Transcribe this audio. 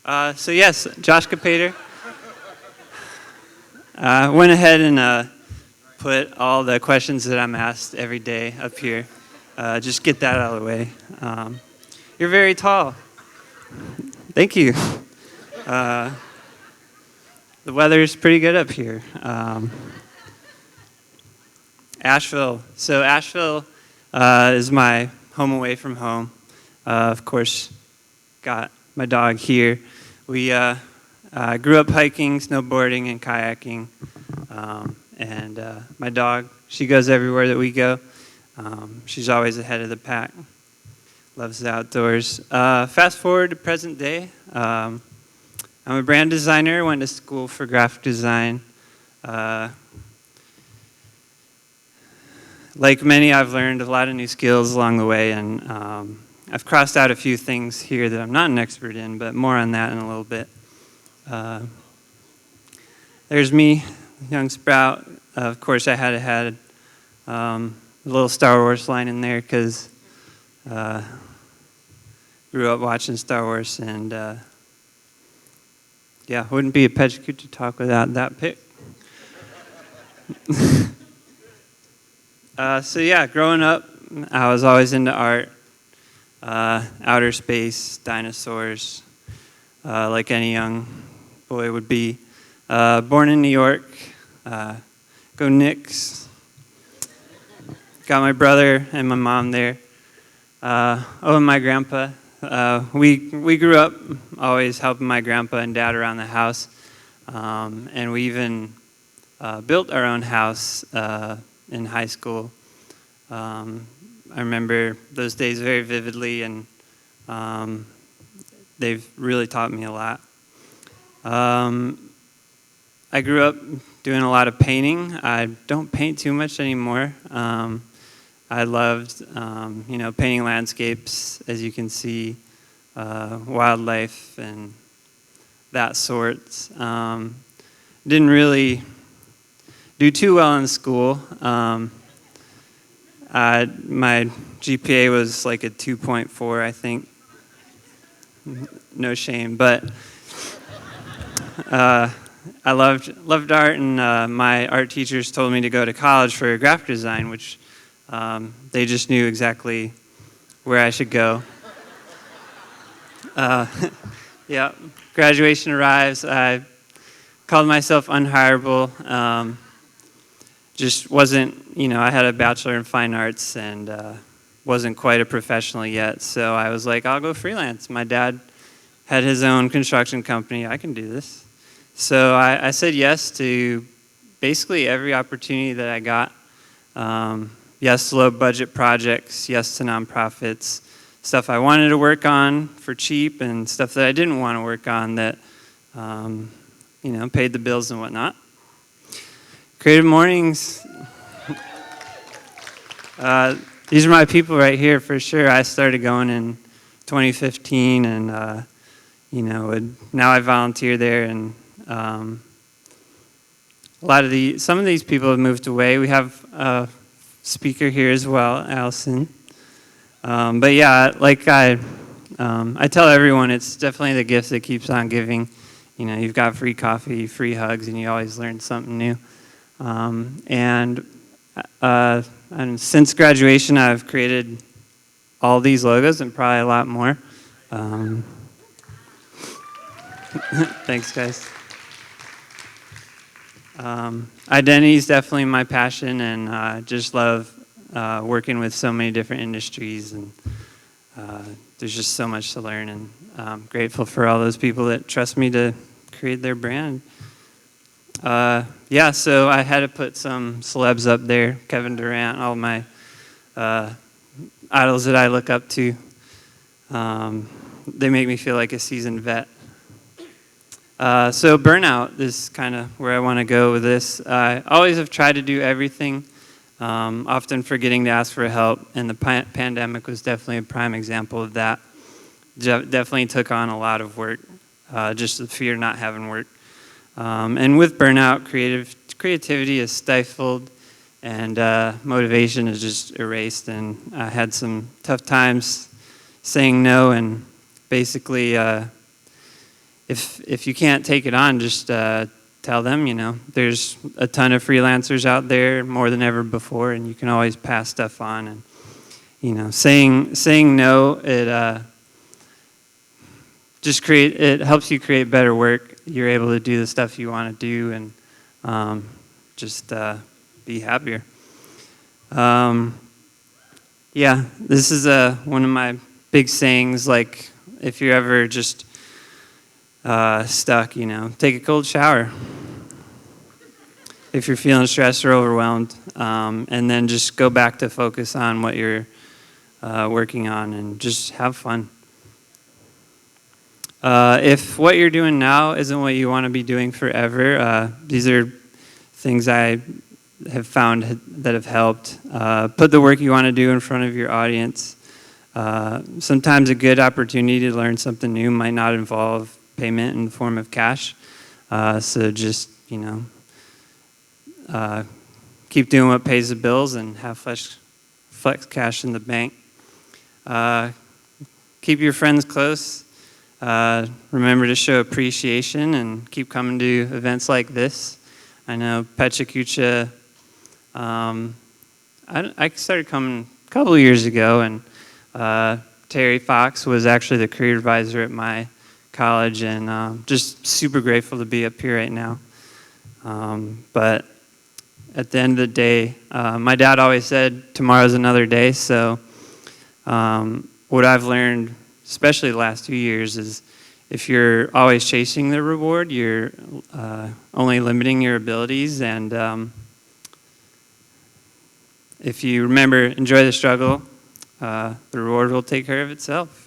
So yes, Josh Capeder. Went ahead and put all the questions that I'm asked every day up here. Just get that out of the way. You're very tall. Thank you. Uh, the weather's pretty good up here. Asheville. So Asheville is my home away from home. Of course, got my dog here. We grew up hiking, snowboarding, and kayaking. And my dog, she goes everywhere that we go. She's always ahead of the pack. Loves the outdoors. Fast forward to present day. I'm a brand designer. Went to school for graphic design. Like many, I've learned a lot of new skills along the way, and I've crossed out a few things here that I'm not an expert in, but more on that in a little bit. There's me, young sprout. Of course, I had a little Star Wars line in there because grew up watching Star Wars, and yeah, wouldn't be a PechaKucha talk without that pick. So yeah, growing up, I was always into art, outer space, dinosaurs, like any young boy would be. Born in New York, go Knicks. Got my brother and my mom there. And my grandpa. We grew up always helping my grandpa and dad around the house, and we even built our own house in high school. I remember those days very vividly, and they've really taught me a lot. I grew up doing a lot of painting. I don't paint too much anymore. I loved, painting landscapes, as you can see, wildlife and that sort. Didn't really do too well in school. My GPA was like a 2.4, I think. No shame, but I loved art, and my art teachers told me to go to college for graphic design, which they just knew exactly where I should go. Yeah, graduation arrives. I called myself unhireable. Just wasn't, I had a bachelor in fine arts and wasn't quite a professional yet. So I was like, I'll go freelance. My dad had his own construction company. I can do this. So I said yes to basically every opportunity that I got. Yes to low budget projects, yes to nonprofits, stuff I wanted to work on for cheap, and stuff that I didn't want to work on that, paid the bills and whatnot. Creative Mornings. These are my people right here for sure. I started going in 2015, and now I volunteer there, and some of these people have moved away. We have a speaker here as well, Allison. But yeah, like I tell everyone, it's definitely the gift that keeps on giving. You've got free coffee, free hugs, and you always learn something new. And since graduation, I've created all these logos and probably a lot more. Thanks, guys. Identity is definitely my passion, and I just love working with so many different industries, and there's just so much to learn, and I'm grateful for all those people that trust me to create their brand. So I had to put some celebs up there, Kevin Durant, all my idols that I look up to. They make me feel like a seasoned vet. So burnout is kind of where I want to go with this. I always have tried to do everything, often forgetting to ask for help, and the pandemic was definitely a prime example of that. Definitely took on a lot of work, just the fear of not having work. And with burnout, creativity is stifled, and motivation is just erased, and I had some tough times saying no, and basically if you can't take it on, just tell them, there's a ton of freelancers out there, more than ever before, and you can always pass stuff on. And saying no, it helps you create better work. You're able to do the stuff you want to do, and just be happier. Yeah, this is one of my big sayings. Like, if you're ever just stuck, take a cold shower. If you're feeling stressed or overwhelmed, and then just go back to focus on what you're working on and just have fun. If what you're doing now isn't what you want to be doing forever, these are things I have found that have helped. Put the work you want to do in front of your audience. Sometimes a good opportunity to learn something new might not involve payment in the form of cash. So just, keep doing what pays the bills and have flex cash in the bank. Keep your friends close. Remember to show appreciation and keep coming to events like this. I know PechaKucha, I started coming a couple of years ago, and Terry Fox was actually the career advisor at my college, and just super grateful to be up here right now. But at the end of the day, my dad always said tomorrow's another day, so what I've learned, especially the last 2 years, is if you're always chasing the reward, you're only limiting your abilities. And if you remember, enjoy the struggle, the reward will take care of itself.